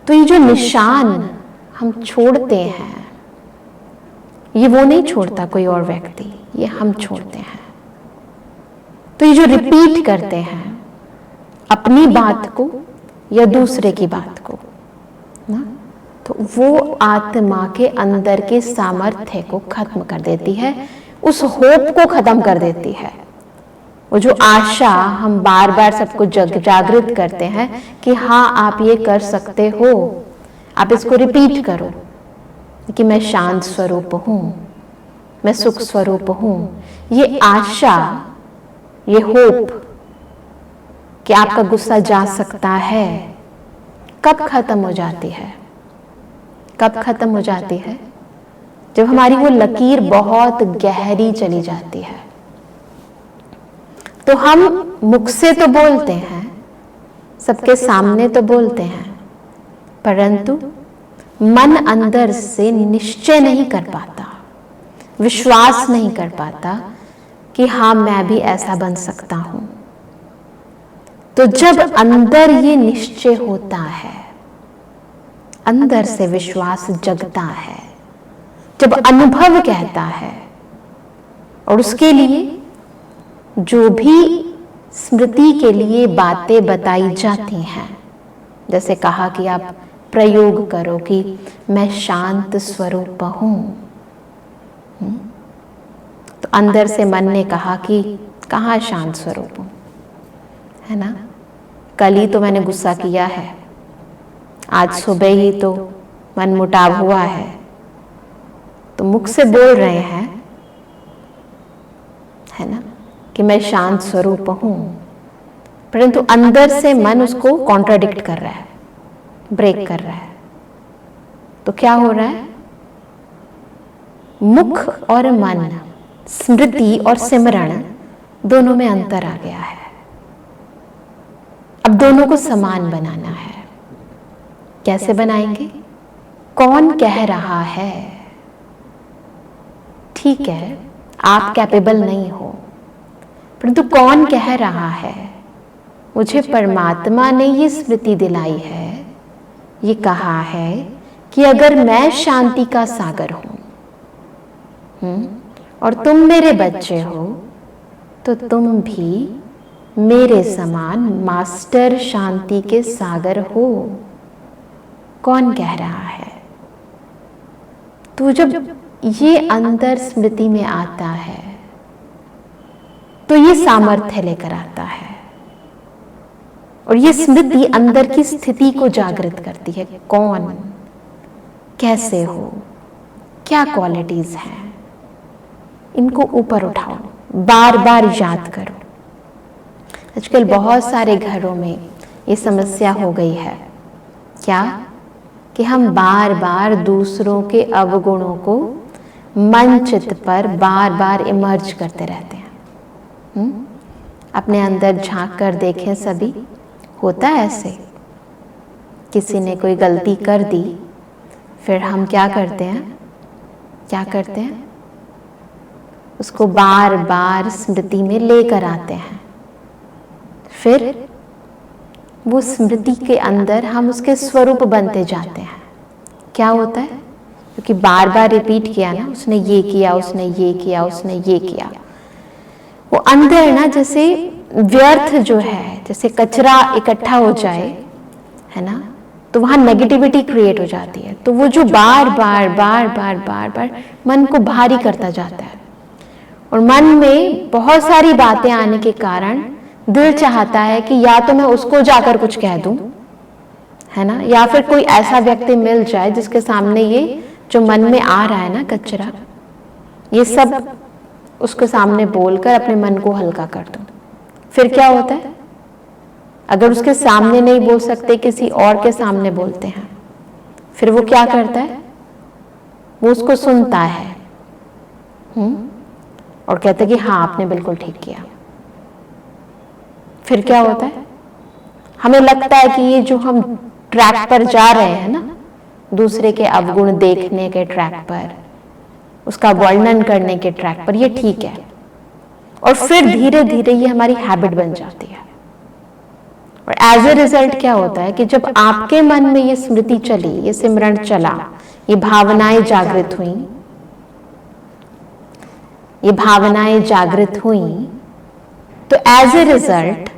तो ये जो निशान हम छोड़ते हैं, ये वो नहीं छोड़ता कोई और व्यक्ति, ये हम छोड़ते हैं। तो ये जो रिपीट करते हैं अपनी बात को या दूसरे की बात को ना, तो वो आत्मा के अंदर के सामर्थ्य को खत्म कर देती है, उस होप को खत्म कर देती है। वो जो आशा हम बार बार सबको जागृत करते हैं कि हाँ आप ये कर सकते हो, आप इसको रिपीट करो कि मैं शांत स्वरूप हूं, मैं सुख स्वरूप हूं। ये आशा, ये होप कि आपका गुस्सा जा सकता है, कब खत्म हो जाती है? कब खत्म हो जाती है? जब हमारी वो लकीर बहुत गहरी चली जाती है। तो हम मुख से तो बोलते हैं, सबके सामने तो बोलते हैं, परंतु मन अंदर से निश्चय नहीं कर पाता, विश्वास नहीं कर पाता कि हाँ मैं भी ऐसा बन सकता हूं। तो जब अंदर ये निश्चय होता है, अंदर से विश्वास जगता है, जब अनुभव कहता है, और उसके लिए जो भी स्मृति के लिए बातें बताई जाती हैं, जैसे कहा कि आप प्रयोग करो कि मैं शांत स्वरूप हूं, तो अंदर से मन ने कहा कि कहाँ शांत स्वरूप हूं, है ना? कल ही तो मैंने गुस्सा किया है, आज सुबह ही तो मन मुटाव हुआ है। तो मुख से बोल रहे हैं, है ना, कि मैं शांत स्वरूप हूं, परंतु अंदर से मन उसको कॉन्ट्राडिक्ट कर रहा है, ब्रेक कर रहा है। तो क्या हो रहा है? मुख और मन, स्मृति और सिमरण, दोनों में अंतर आ गया है। अब दोनों को समान बनाना है। कैसे बनाएंगे? कौन कह रहा है? ठीक है, आप कैपेबल नहीं हो, परंतु कौन कह रहा है? मुझे परमात्मा ने ये स्मृति दिलाई है, ये कहा है कि अगर मैं शांति का सागर हूं और तुम मेरे बच्चे हो, तो तुम भी मेरे समान मास्टर शांति के सागर हो। कौन कह रहा है? तो जब ये अंदर स्मृति में आता है, तो ये सामर्थ्य लेकर आता है, और ये स्मृति अंदर की स्थिति को जागृत करती है। कौन, कैसे हो, क्या क्वालिटीज हैं, इनको ऊपर उठाओ, बार बार याद करो। आजकल बहुत सारे घरों में ये समस्या हो गई है, क्या कि हम बार बार दूसरों के अवगुणों को मन चित्त पर बार बार इमर्ज करते रहते हैं। अपने अंदर झांक कर देखें, सभी होता है ऐसे। किसी ने कोई गलती कर दी, फिर हम क्या करते हैं? क्या करते हैं? उसको बार बार स्मृति में लेकर आते हैं। फिर वो स्मृति के अंदर हम उसके स्वरूप बनते जाते हैं। क्या होता है? क्योंकि बार बार रिपीट किया ना, उसने ये किया, उसने ये किया, उसने ये किया, वो अंदर ना जैसे व्यर्थ जो है, जैसे कचरा इकट्ठा हो जाए, है ना, तो वहां नेगेटिविटी क्रिएट हो जाती है। तो वो जो बार बार बार बार बार बार मन को भारी करता जाता है, और मन में बहुत सारी बातें आने के कारण दिल चाहता है कि या तो मैं उसको जाकर कुछ कह दूं, है ना, या फिर कोई ऐसा व्यक्ति मिल जाए जिसके सामने ये जो मन में आ रहा है ना कचरा, ये सब उसके सामने बोलकर अपने मन को हल्का कर दूं। फिर क्या होता है? अगर उसके सामने नहीं बोल सकते, किसी और के सामने बोलते हैं, फिर वो क्या करता है? वो उसको सुनता है और कहता है कि हाँ आपने बिल्कुल ठीक किया। फिर क्या होता है? हमें लगता है कि ये जो हम ट्रैक पर जा रहे हैं ना, दूसरे के अवगुण देखने के ट्रैक पर, उसका वर्णन करने के ट्रैक पर, ये ठीक है। और फिर धीरे धीरे ये हमारी हैबिट बन जाती है, और एज ए रिजल्ट क्या होता है कि जब आपके मन में ये स्मृति चली, ये सिमरण चला, ये भावनाएं जागृत हुई, ये भावनाएं जागृत हुई, तो एज ए रिजल्ट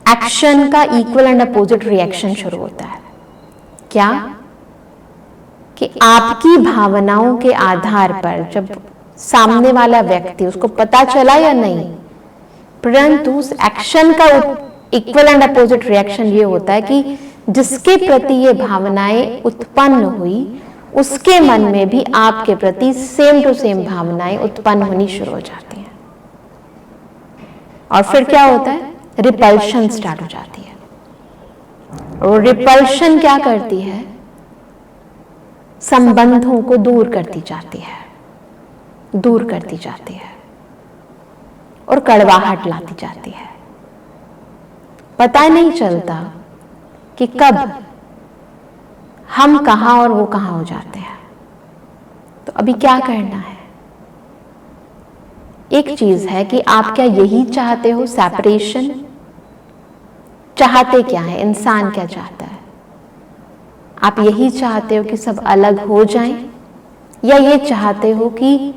एक्शन का इक्वल एंड अपोजिट रिएक्शन शुरू होता है। क्या? कि आपकी भावनाओं के आधार पर जब सामने वाला व्यक्ति, उसको पता चला या नहीं, परंतु उस एक्शन का इक्वल एंड अपोजिट रिएक्शन ये होता है कि जिसके प्रति ये भावनाएं उत्पन्न हुई, उसके मन में भी आपके प्रति सेम टू सेम भावनाएं उत्पन्न होनी शुरू हो जाती हैं। और फिर क्या होता है? रिपल्शन स्टार्ट हो जाती है। और रिपल्शन क्या करती है? संबंधों को दूर करती जाती है, दूर करती जाती है और कड़वाहट लाती जाती है। पता नहीं चलता कि कब हम कहां और वो कहां हो जाते हैं। तो अभी क्या करना है? एक चीज है कि आप क्या यही चाहते हो, सेपरेशन? चाहते क्या है? इंसान क्या चाहता है? आप यही चाहते हो कि सब अलग हो जाएं, या ये चाहते हो कि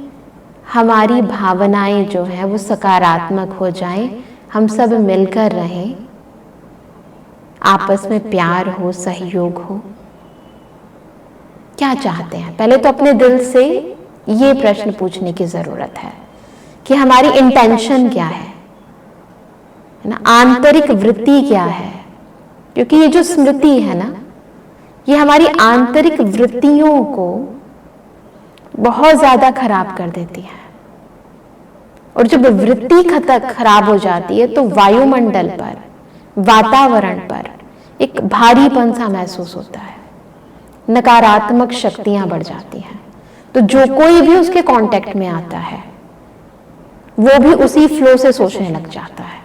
हमारी भावनाएं जो हैं वो सकारात्मक हो जाएं, हम सब मिलकर रहें, आपस में प्यार हो, सहयोग हो? क्या चाहते हैं? पहले तो अपने दिल से ये प्रश्न पूछने की जरूरत है कि हमारी इंटेंशन क्या है ना, आंतरिक वृत्ति क्या है। क्योंकि ये जो स्मृति है ना, ये हमारी आंतरिक वृत्तियों को बहुत ज्यादा खराब कर देती है। और जब वृत्ति खराब हो जाती है तो वायुमंडल पर, वातावरण पर एक भारीपन सा महसूस होता है, नकारात्मक शक्तियां बढ़ जाती हैं। तो जो कोई भी उसके कांटेक्ट में आता है वो भी उसी फ्लो से सोचने लग जाता है।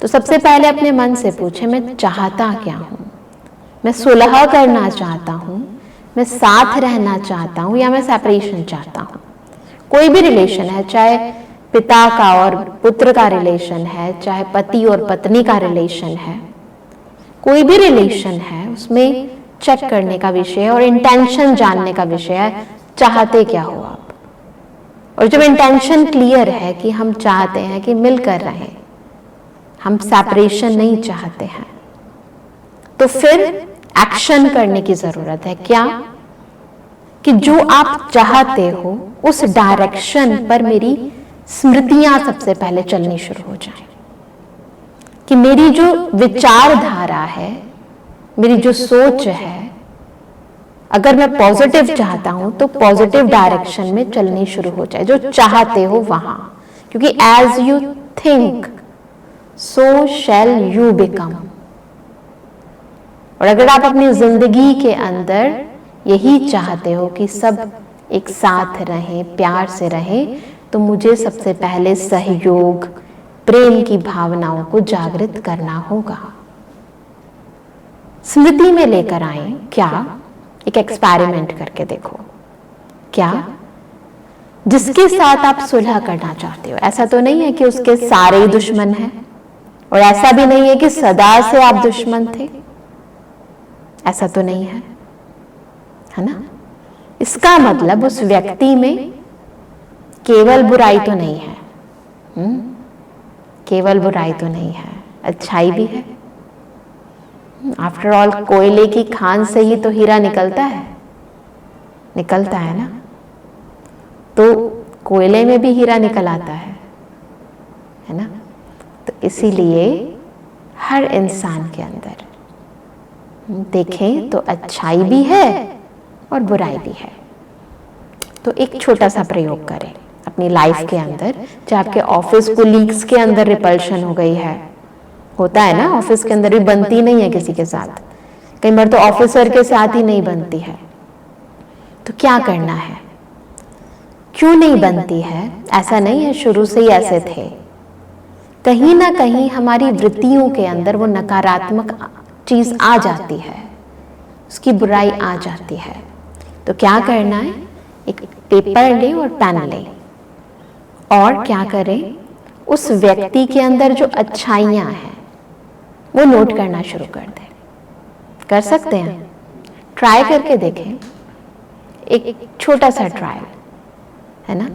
तो सबसे पहले अपने मन से पूछे, मैं चाहता क्या हूं? मैं सुलह करना चाहता हूं, मैं साथ रहना चाहता हूं, या मैं सेपरेशन चाहता हूं? कोई भी रिलेशन है, चाहे पिता का और पुत्र का रिलेशन है, चाहे पति और पत्नी का रिलेशन है, कोई भी रिलेशन है, उसमें चेक करने का विषय है और इंटेंशन जानने का विषय है, चाहते क्या हो आप। और जब इंटेंशन क्लियर है कि हम चाहते हैं कि मिलकर रहें, हम सेपरेशन नहीं चाहते हैं, तो फिर एक्शन करने की जरूरत है। क्या? कि जो आप चाहते हो उस डायरेक्शन पर मेरी स्मृतियां सबसे पहले चलनी शुरू हो जाए, कि मेरी जो विचारधारा है, मेरी जो सोच है, अगर मैं पॉजिटिव चाहता हूं तो पॉजिटिव डायरेक्शन में चलनी शुरू हो जाए, जो चाहते हो वहां। क्योंकि as you think so shall you become. और अगर आप अपनी जिंदगी के अंदर यही चाहते हो कि सब एक साथ रहें, प्यार से रहें, तो मुझे सबसे पहले सहयोग, प्रेम की भावनाओं को जागृत करना होगा। स्मृति में लेकर आए। क्या? एक एक्सपेरिमेंट करके देखो। क्या? जिसके साथ आप सुलह करना चाहते हो, ऐसा तो नहीं है कि उसके सारे दुश्मन हैं, और ऐसा भी नहीं है कि सदा से आप दुश्मन थे, ऐसा तो नहीं है, है ना? इसका मतलब उस व्यक्ति में केवल बुराई तो नहीं है, केवल बुराई तो नहीं है, अच्छाई भी है। आफ्टर ऑल कोयले की खान से ही तो हीरा निकलता है, निकलता है ना? तो कोयले में भी हीरा निकल आता है ना? तो इसीलिए हर इंसान के अंदर देखें तो अच्छाई भी है और बुराई भी है। तो एक छोटा सा प्रयोग करें अपनी लाइफ के अंदर। चाहे आपके ऑफिस कोलीग्स के अंदर रिपल्शन हो गई है, होता है ना, ऑफिस के अंदर भी बनती नहीं है किसी के साथ, कई बार तो ऑफिसर के साथ ही नहीं बनती है। तो क्या करना है? क्यों नहीं बनती है? ऐसा नहीं है शुरू से ही ऐसे थे, कहीं ना कहीं हमारी वृत्तियों के अंदर वो नकारात्मक चीज आ जाती है, उसकी बुराई आ जाती है। तो क्या करना है? एक पेपर ले और पेन ले, और क्या करें, उस व्यक्ति के अंदर जो अच्छाइयां हैं, वो नोट करना शुरू कर दें। कर सकते हैं, ट्राई करके देखें, एक छोटा सा ट्रायल है ना।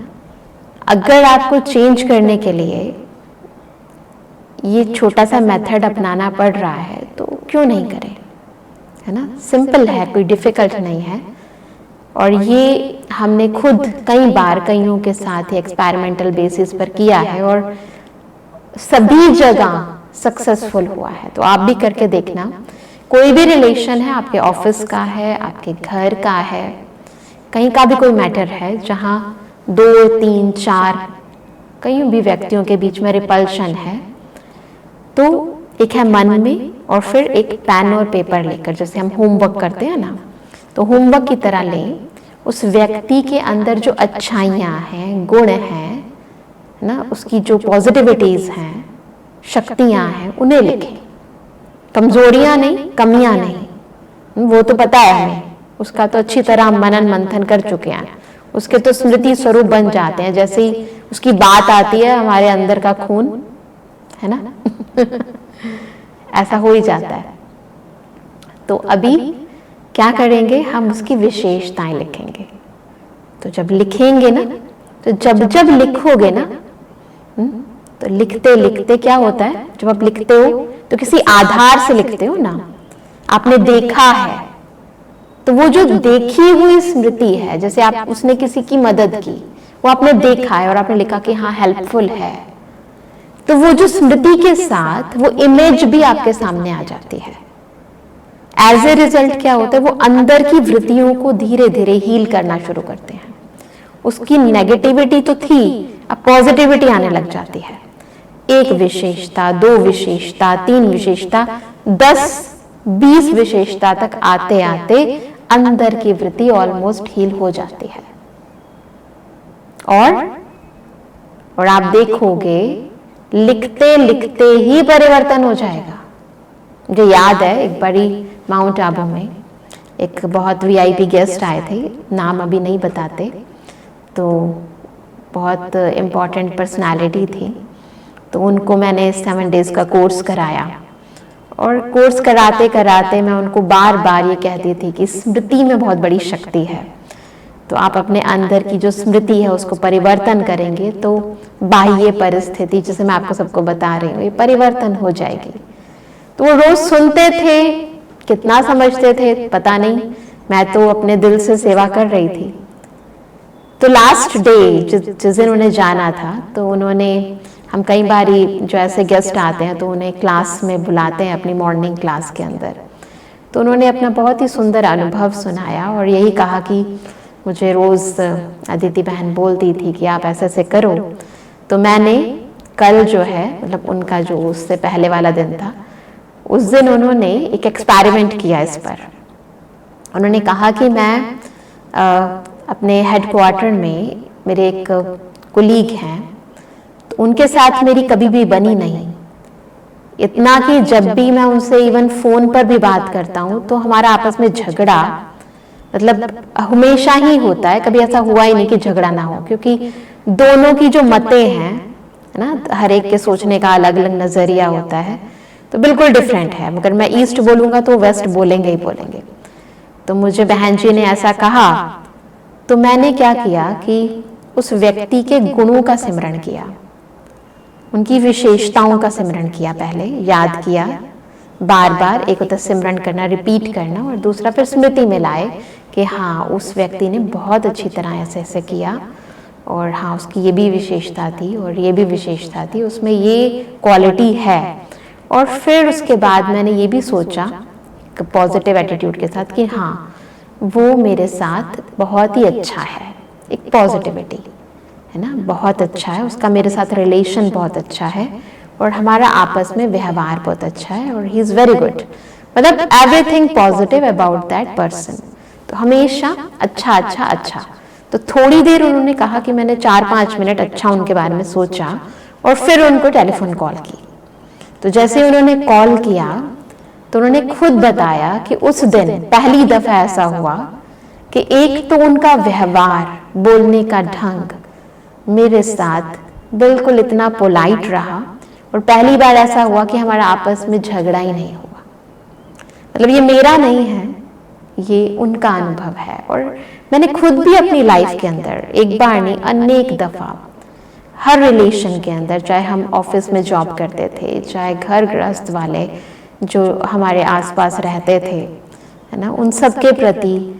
अगर आपको चेंज करने के लिए ये छोटा सा मेथड अपनाना पड़ रहा है तो क्यों नहीं करें, है ना। सिंपल है, कोई डिफिकल्ट नहीं है। और ये हमने खुद कई बार कईयों के साथ एक्सपेरिमेंटल बेसिस पर किया है और सभी जगह सक्सेसफुल हुआ है। तो आप भी करके देखना। कोई भी रिलेशन है, आपके ऑफिस का है, आपके घर का है, कहीं का भी कोई मैटर है जहां 2, 3, 4 कई भी व्यक्तियों के बीच में रिपल्शन है, तो एक है मन में और फिर एक पेन और पेपर लेकर, जैसे हम होमवर्क करते हैं ना, तो होमवर्क की तरह लें। उस व्यक्ति के अंदर जो अच्छाइयाँ हैं, गुण हैं ना, उसकी जो पॉजिटिविटीज हैं, शक्तियाँ हैं, उन्हें लिखें। कमजोरियाँ नहीं, कमियाँ नहीं, वो तो पता है हमें, उसका तो अच्छी तरह हम मनन मंथन कर चुके हैं। उसके तो स्मृति स्वरूप बन जाते हैं, जैसे ही उसकी बात आती है हमारे अंदर का खून, है ना ऐसा हो ही जाता है। तो अभी क्या करेंगे, हम उसकी विशेषताएं लिखेंगे। तो जब लिखेंगे ना, तो जब जब लिखोगे ना, तो लिखते लिखते क्या होता है, जब आप लिखते हो तो किसी आधार से लिखते हो ना, आपने देखा है, तो वो जो देखी हुई स्मृति है, जैसे आप उसने किसी की मदद की, वो आपने देखा है और आपने लिखा कि हाँ हेल्पफुल है, तो वो जो स्मृति के साथ वो इमेज भी आपके सामने आ जाती है। एज ए रिजल्ट क्या होता है, वो अंदर की वृत्तियों को धीरे धीरे हील करना शुरू करते हैं। उसकी नेगेटिविटी तो थी, अब पॉजिटिविटी आने लग जाती है। 1 विशेषता, 2 विशेषता, 3 विशेषता, 10, 20 विशेषता तक आते आते अंदर की वृत्ति ऑलमोस्ट हील हो जाती है। और आप देखोगे लिखते लिखते ही परिवर्तन हो जाएगा। मुझे याद है एक बड़ी माउंट आबू में एक बहुत वीआईपी गेस्ट आए थे, नाम अभी नहीं बताते, तो बहुत इम्पॉर्टेंट पर्सनालिटी थी। तो उनको मैंने 7 डेज का कोर्स कराया और कोर्स कराते कराते मैं उनको बार बार ये कहती थी कि स्मृति में बहुत बड़ी शक्ति है। तो आप अपने अंदर की जो स्मृति है उसको परिवर्तन करेंगे तो बाह्य परिस्थिति, जैसे मैं आपको सबको बता रही हूँ, ये परिवर्तन हो जाएगी। तो वो रोज सुनते थे, कितना समझते थे पता नहीं, मैं तो अपने दिल से सेवा कर रही थी। तो लास्ट डे जिस दिन उन्हें जाना था, तो उन्होंने, हम कई बार जो ऐसे गेस्ट आते हैं तो उन्हें क्लास में बुलाते हैं अपनी मॉर्निंग क्लास के अंदर, तो उन्होंने अपना बहुत ही सुंदर अनुभव सुनाया और यही कहा कि मुझे रोज़ अदिति बहन बोलती थी कि आप ऐसे ऐसे करो। तो मैंने कल जो है, मतलब उनका जो उससे पहले वाला दिन था, उस दिन उन्होंने एक एक्सपेरिमेंट किया इस पर। उन्होंने कहा कि मैं अपने हेडक्वार्टर में मेरे एक कुलीग हैं, तो उनके साथ मेरी कभी भी बनी नहीं, इतना कि जब भी मैं उनसे इवन फ़ोन पर भी बात करता हूँ तो हमारा आपस में झगड़ा मतलब हमेशा ही होता है, कभी ऐसा हुआ ही नहीं कि झगड़ा ना हो, क्योंकि दोनों की जो मतें हैं ना, हर एक के सोचने का अलग अलग नज़रिया होता है, तो बिल्कुल डिफरेंट है। मगर मैं ईस्ट बोलूँगा तो वेस्ट बोलेंगे ही बोलेंगे। तो मुझे बहन जी ने ऐसा कहा, तो मैंने क्या किया कि उस व्यक्ति के गुणों का सिमरण किया, उनकी विशेषताओं का सिमरण किया, पहले याद किया, बार बार, एक होता सिमरण करना, रिपीट करना, और दूसरा फिर स्मृति में लाए कि हाँ उस व्यक्ति ने बहुत अच्छी तरह ऐसे ऐसे किया, और हाँ उसकी ये भी विशेषता थी और ये भी विशेषता थी, उसमें ये क्वालिटी है। और फिर उसके बाद मैंने ये भी सोचा पॉजिटिव एटीट्यूड के साथ कि हाँ वो मेरे साथ बहुत ही अच्छा है, एक पॉजिटिविटी है ना, बहुत अच्छा है, उसका मेरे साथ रिलेशन बहुत अच्छा है और हमारा आपस में व्यवहार बहुत अच्छा है और ही इज़ वेरी गुड, मतलब everything positive about that person. तो हमेशा अच्छा अच्छा अच्छा। तो थोड़ी देर उन्होंने कहा कि मैंने 4-5 मिनट अच्छा उनके बारे में सोचा और फिर उनको टेलीफोन कॉल की। तो जैसे उन्होंने कॉल किया तो उन्होंने खुद बताया कि उस दिन पहली दफा ऐसा हुआ कि एक तो उनका व्यवहार, बोलने का ढंग मेरे साथ बिल्कुल इतना पोलाइट रहा, और पहली बार ऐसा हुआ कि हमारा आपस में झगड़ा ही नहीं हुआ। मतलब ये मेरा नहीं है, ये उनका अनुभव है। और मैंने खुद भी अपनी लाइफ के अंदर एक बार नहीं अनेक दफा हर रिलेशन के अंदर, चाहे हम ऑफिस में जॉब करते थे, चाहे घर गृहस्थ वाले जो हमारे आसपास रहते थे, है ना, उन सब के प्रति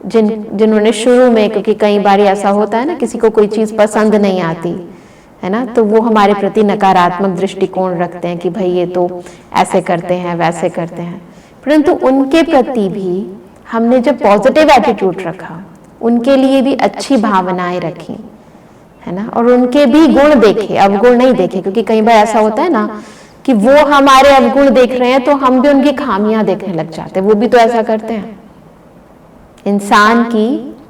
जिन्होंने शुरू में, क्योंकि कई बार ऐसा होता है ना, किसी को कोई चीज़ पसंद नहीं आती है ना, तो वो हमारे प्रति नकारात्मक दृष्टिकोण रखते हैं कि भाई ये तो ऐसे करते हैं वैसे करते हैं। परंतु उनके प्रति भी हमने जब पॉजिटिव एटीट्यूड रखा, उनके लिए भी अच्छी भावनाएं रखी, है ना, और उनके भी गुण देखे, अवगुण नहीं देखे। क्योंकि कई बार ऐसा होता है ना कि वो हमारे अवगुण देख रहे हैं तो हम भी उनकी खामियां देखने लग जाते हैं। वो भी तो ऐसा करते हैं। इंसान की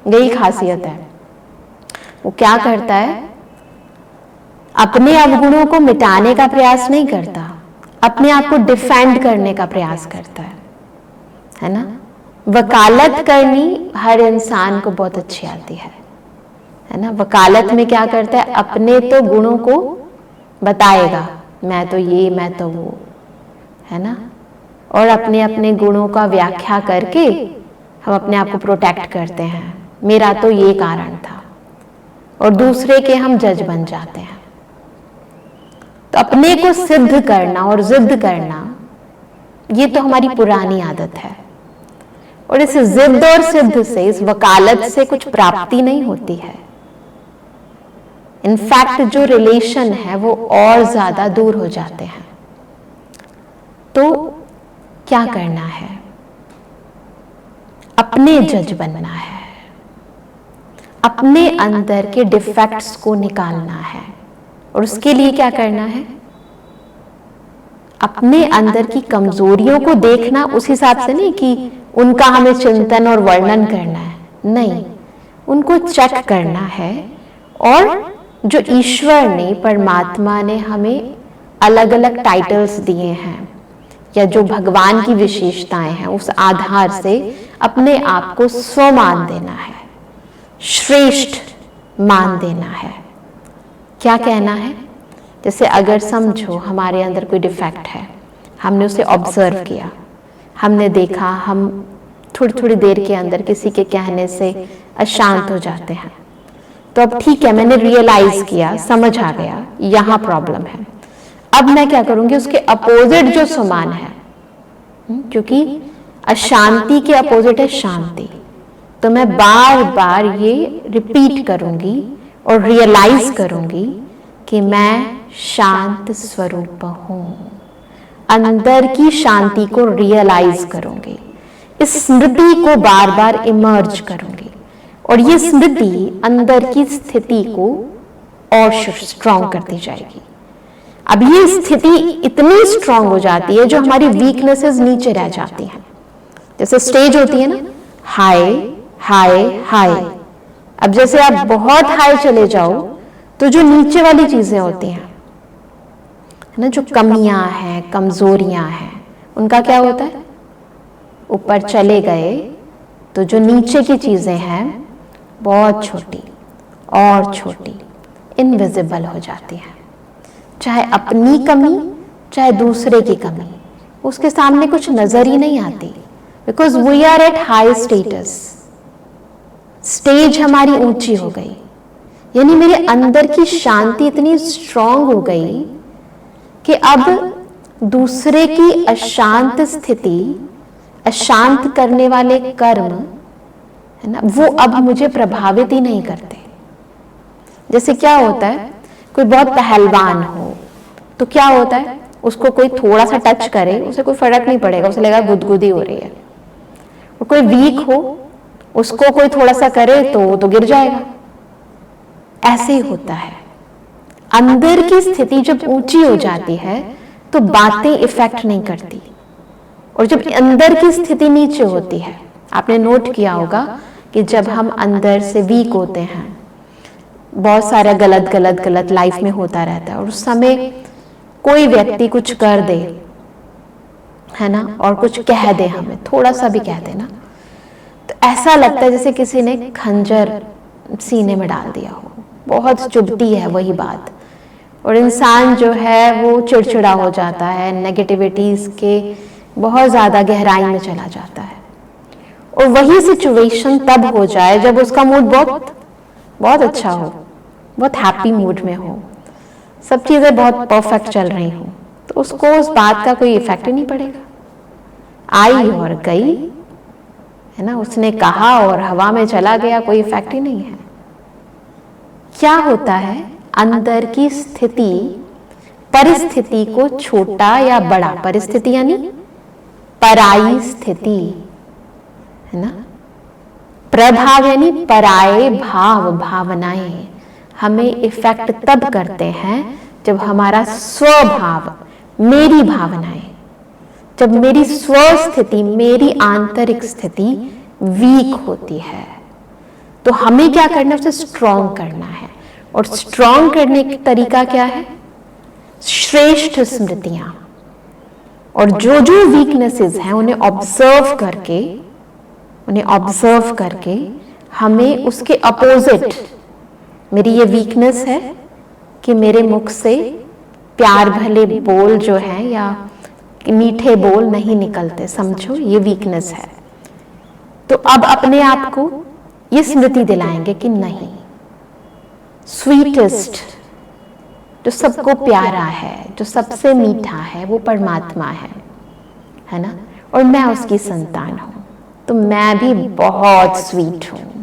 यही खासियत है, वो क्या करता है, अपने अवगुणों को मिटाने का प्रयास नहीं करता, अपने आप को डिफेंड करने का प्रयास करता है ना। वकालत करनी हर इंसान को बहुत अच्छी आती है ना। वकालत में क्या करता है, अपने तो गुणों को बताएगा, मैं तो ये, मैं तो वो, है ना, और अपने अपने गुणों का व्याख्या करके हम अपने आप को प्रोटेक्ट करते हैं। मेरा तो ये कारण था, और दूसरे के हम जज बन जाते हैं। तो अपने को सिद्ध करना और जिद करना, ये तो हमारी पुरानी आदत है। और इस जिद और सिद्ध से, इस वकालत से कुछ प्राप्ति नहीं होती है। इनफैक्ट जो रिलेशन है वो और ज्यादा दूर हो जाते हैं। तो क्या करना है, अपने जज बनना है, अपने अंदर के डिफेक्ट्स को निकालना है। और उसके लिए क्या करना है, अपने अंदर की कमजोरियों को देखना, उस हिसाब से नहीं कि उनका हमें चिंतन और वर्णन करना है, नहीं, उनको चेक करना है। और जो ईश्वर ने, परमात्मा ने हमें अलग अलग टाइटल्स दिए हैं, या जो भगवान की विशेषताएं हैं, उस आधार से अपने आप को स्व मान देना है, श्रेष्ठ मान देना है। क्या कहना है, जैसे अगर समझो हमारे अंदर कोई डिफेक्ट है, हमने उसे ऑब्जर्व किया, हमने देखा, हम थोड़ी थोड़ी देर के अंदर किसी के कहने से अशांत हो जाते हैं। तो अब ठीक है, मैंने रियलाइज किया, समझ आ गया यहां प्रॉब्लम है। अब मैं क्या करूंगी, उसके अपोजिट जो समान है, क्योंकि अशांति के अपोजिट है शांति, तो मैं बार बार ये रिपीट करूंगी और रियलाइज करूंगी कि मैं शांत स्वरूप हूं। अंदर की शांति को रियलाइज करूंगी, इस स्मृति को बार बार इमर्ज करूंगी, और ये स्मृति अंदर की स्थिति को और स्ट्रॉन्ग करती जाएगी। अब ये स्थिति इतनी स्ट्रॉन्ग हो जाती है, जो हमारी वीकनेसेस नीचे रह जाती हैं। जैसे स्टेज होती है ना, हाई हाई हाई। अब जैसे आप बहुत हाई चले जाओ, तो जो नीचे वाली चीजें होती हैं, है ना, जो कमियां हैं, कमजोरियां हैं, उनका क्या होता है, ऊपर चले गए तो जो नीचे की चीजें हैं बहुत छोटी और छोटी, इनविजिबल हो जाती हैं। चाहे अपनी कमी, चाहे दूसरे की कमी, उसके सामने कुछ नजर ही नहीं आती, because we are at high status. Stage हमारी ऊंची हो गई, यानी मेरे अंदर की शांति इतनी स्ट्रांग हो गई कि अब दूसरे की अशांत स्थिति, अशांत करने वाले कर्म, है ना, वो अब मुझे प्रभावित ही नहीं करते। जैसे क्या होता है, कोई बहुत पहलवान हो तो क्या होता है, उसको कोई थोड़ा सा टच करे, उसे कोई फर्क नहीं पड़ेगा, उसे लगेगा गुदगुदी हो रही है। और कोई वीक हो, उसको कोई थोड़ा सा करे तो वो तो गिर जाएगा। ऐसे ही होता है, अंदर की स्थिति जब ऊंची हो जाती है तो बातें इफेक्ट नहीं करती, और जब अंदर की स्थिति नीचे होती है, आपने नोट किया होगा कि जब हम अंदर से वीक होते हैं, बहुत सारा गलत गलत गलत लाइफ में होता रहता है, और उस समय कोई व्यक्ति कुछ कर दे, है ना, और कुछ कह दे, हमें थोड़ा सा भी कह दे ना, तो ऐसा लगता है जैसे किसी ने खंजर सीने में डाल दिया हो, बहुत चुभती है वही बात। और इंसान जो है वो चिड़चिड़ा हो जाता है, नेगेटिविटीज के बहुत ज़्यादा गहराई में चला जाता है। और वही सिचुएशन तब हो जाए जब उसका मूड बहुत बहुत अच्छा हो, बहुत हैप्पी मूड में हो, सब चीज़ें बहुत परफेक्ट चल रही हो, तो उसको उस बात का कोई इफेक्ट ही नहीं पड़ेगा। आई और गई, है ना, उसने कहा और हवा में चला गया, कोई इफेक्ट ही नहीं है। क्या होता है, अंदर की स्थिति परिस्थिति को छोटा या बड़ा, परिस्थिति यानी पराई स्थिति, है ना, प्रभाव यानी पराये भाव, भावनाएं हमें इफेक्ट तब करते हैं जब हमारा स्वभाव, मेरी भावनाएं, जब मेरी स्वस्थिति, मेरी आंतरिक स्थिति वीक होती है, तो हमें क्या करना है, उसे स्ट्रॉन्ग करना है। और स्ट्रॉन्ग करने का तरीका क्या है, श्रेष्ठ स्मृतियां। और जो जो वीकनेसेस हैं उन्हें ऑब्जर्व करके हमें उसके अपोजिट, मेरी ये वीकनेस है कि मेरे मुख से प्यार भले बोल जो हैं या मीठे बोल नहीं निकलते, समझो ये वीकनेस है। तो अब अपने आप को ये स्मृति दिलाएंगे कि नहीं, स्वीटेस्ट, जो सबको प्यारा है, जो सबसे मीठा है, वो परमात्मा है ना, और मैं उसकी संतान हूं, तो मैं भी बहुत स्वीट हूं।